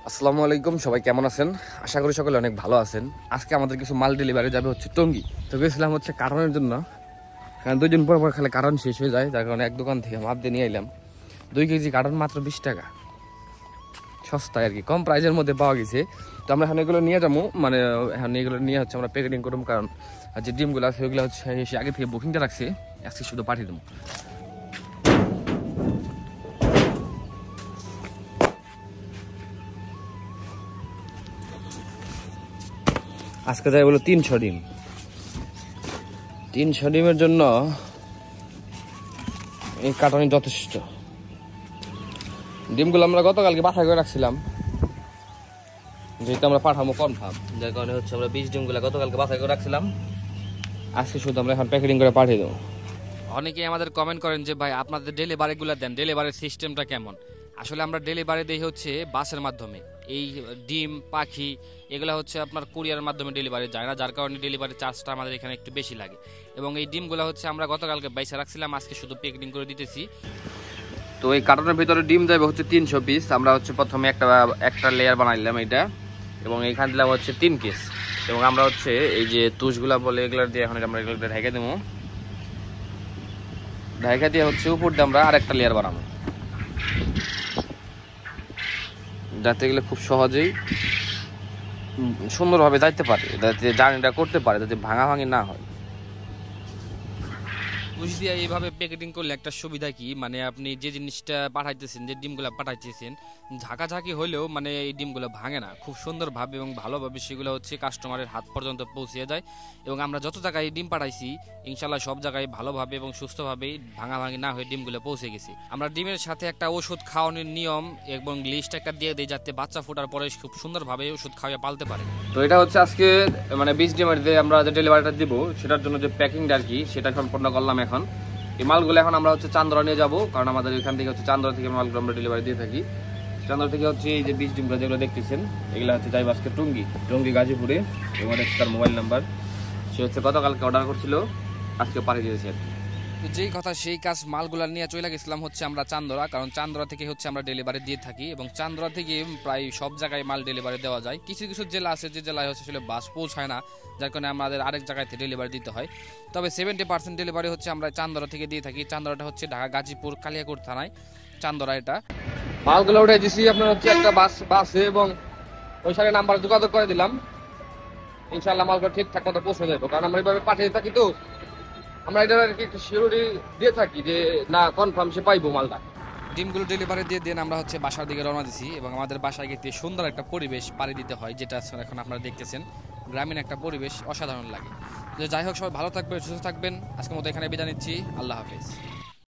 আসসালামু আলাইকুম, সবাই কেমন আছেন? আশা করি সকলে অনেক ভালো আছেন। আজকে আমাদের কিছু মাল ডেলিভারি যাবে হচ্ছে টঙ্গী। তো গেছিলাম হচ্ছে কারণের জন্য, কারণ 2 দিন পর পর খালি কারণ শেষ হয়ে যায়, যার কারণে এক দোকান থেকে মাপ দিয়ে নিয়ে এলাম 2 কেজি কারণ, মাত্র 20 টাকা, সস্তায় আর কি, কম প্রাইসের মধ্যে পাওয়া গেছে। তো আমরা এখন এগুলো নিয়ে যাবো, মানে এখন এগুলো নিয়ে হচ্ছে আমরা প্যাকেটিং করবো, কারণ যে ডিমগুলো আছে ওইগুলো হচ্ছে এসে আগে থেকে বুকিংটা রাখছে, আজকে শুধু পাঠিয়ে দেবো। আজকে যাই বলো 300 ডিম। 300 ডিমের জন্য এই কার্টনই যথেষ্ট। ডিমগুলো আমরা গতকালকে বাছাই করে রাখছিলাম, যেহেতু আমরা পাঠাবো কনফার্ম, যার কারণে হচ্ছে আমরা 20 ডিমগুলো গতকালকে বাছাই করে রাখছিলাম, আজকে শুধু আমরা এখন প্যাকেটিং করে পাঠিয়ে দেবো। অনেকেই আমাদের কমেন্ট করেন যে ভাই আপনাদের ডেলিভারিগুলো দেন, ডেলিভারির সিস্টেমটা কেমন? আসলে আমরা ডেলিভারি দিই হচ্ছে বাসের মাধ্যমে। এই ডিম পাখি এগুলো হচ্ছে আপনার কুরিয়ারের মাধ্যমে ডেলিভারি যায় না, যার কারণে ডেলিভারি চার্জটা আমাদের এখানে একটু বেশি লাগে। এবং এই ডিমগুলো হচ্ছে আমরা গতকালকে বাইসা রাখছিলাম, আজকে শুধু প্যাকেটিং করে দিতেছি। তো এই কার্টনের ভিতরে ডিম যাবে হচ্ছে 300 পিস। আমরা হচ্ছে প্রথমে একটা লেয়ার বানাইলাম এইটা, এবং এইখান দিলাম হচ্ছে 3 কেস, এবং আমরা হচ্ছে এই যে তুষগুলা বলে এগুলো দিয়ে এখন আমরা এগুলো ঢেকে দেবো। ঢেকে দিয়ে হচ্ছে উপর দিয়ে আমরা আরেকটা লেয়ার বানাবো, যাতে এগুলো খুব সহজেই সুন্দরভাবে যাইতে পারে, যাতে জার্নিটা করতে পারে, যাতে ভাঙাভাঙি না হয়। পুষ দিয়ে এইভাবে প্যাকেটিং করলে একটা সুবিধা কি, মানে আপনি যে জিনিসটা পাঠাইতেছেন, যে ডিমগুলো পাঠাইতেছেন, ঝাঁকাঝাঁকি হলেও মানে এই ডিমগুলো ভাঙে না, খুব সুন্দরভাবে এবং ভালোভাবে সেগুলো হচ্ছে কাস্টমারের হাত পর্যন্ত পৌঁছে যায়। এবং আমরা যত জায়গায় ডিম পাঠাইছি ইনশাল্লাহ সব জায়গায় ভালোভাবে এবং সুস্থভাবে ভাঙাভাঙি না হয়ে ডিমগুলো পৌঁছে গেছে। আমরা ডিমের সাথে একটা ওষুধ খাওয়ানোর নিয়ম এবং লিস্ট একটা দিয়ে দিই, যাতে বাচ্চা ফোটার পরে খুব সুন্দরভাবে ওষুধ খাওয়াই পালতে পারে। তো এটা হচ্ছে আজকে মানে 20 ডিমের যে আমরা যে ডেলিভারিটা দিব সেটার জন্য যে প্যাকিংটা আর কি, সেটা সম্পন্ন করলাম। এখন এই মালগুলো এখন আমরা হচ্ছে চান্দরা নিয়ে যাব, কারণ আমাদের এখান থেকে হচ্ছে চান্দরা থেকে মালগুলো আমরা ডেলিভারি দিয়ে থাকি। চান্দরা থেকে হচ্ছে এই যে 20 ডিমগুলো যেগুলো দেখতেছেন, এগুলো হচ্ছে যাইব আজকে টঙ্গী গাজীপুরে, এবং তার মোবাইল নাম্বার, সে হচ্ছে গতকালকে অর্ডার করছিল, আজকে পাঠিয়ে দিয়েছে আর কি। যেই কথা সেই কাজ, মালগুলা নিয়ে চলে গেছিলাম হচ্ছে আমরা চান্দরা, কারণ চান্দরা থেকে হচ্ছে আমরা ডেলিভারি দিয়ে থাকি, এবং চান্দরা থেকে প্রায় সব জায়গায় মাল ডেলিভারি দেওয়া যায়। কিছু কিছু জেলা আছে যে জেলায় হচ্ছে আসলে বাস পৌঁছায় না, যার কারণে আমাদের আরেক জায়গায় থেকে ডেলিভারি দিতে হয়। তবে 70% ডেলিভারি হচ্ছে আমরা চান্দরা থেকে দিয়ে থাকি। চান্দরাটা হচ্ছে ঢাকা গাজীপুর কালিয়াকৈর থানায় চান্দরা। এটা মালগুলো উঠে দিছি আপনার হচ্ছে একটা বাসে, এবং ওই সাথে নাম্বার যোগাযোগ করে দিলাম। ইনশাআল্লাহ মালগুলো ঠিকঠাক মতো পৌঁছে যাবো, কারণ আমরা এইভাবে পাঠিয়ে থাকি, তো আমরা এটা আর কি একটু সিওরিটি দিয়ে থাকি যে না কনফার্ম সে পাইবো মালটা। ডিমগুলো ডেলিভারি দিয়ে দেন আমরা হচ্ছে বাসার দিকে রওনা দিছি, এবং আমাদের বাসায় গিয়ে সুন্দর একটা পরিবেশ পাড়ি দিতে হয়, যেটা এখন আপনারা দেখতেছেন। গ্রামীণ একটা পরিবেশ অসাধারণ লাগে। যাই হোক, সবাই ভালো থাকবেন, সুস্থ থাকবেন। আজকের মতো এখানে বিদায় নিচ্ছি। আল্লাহ হাফেজ।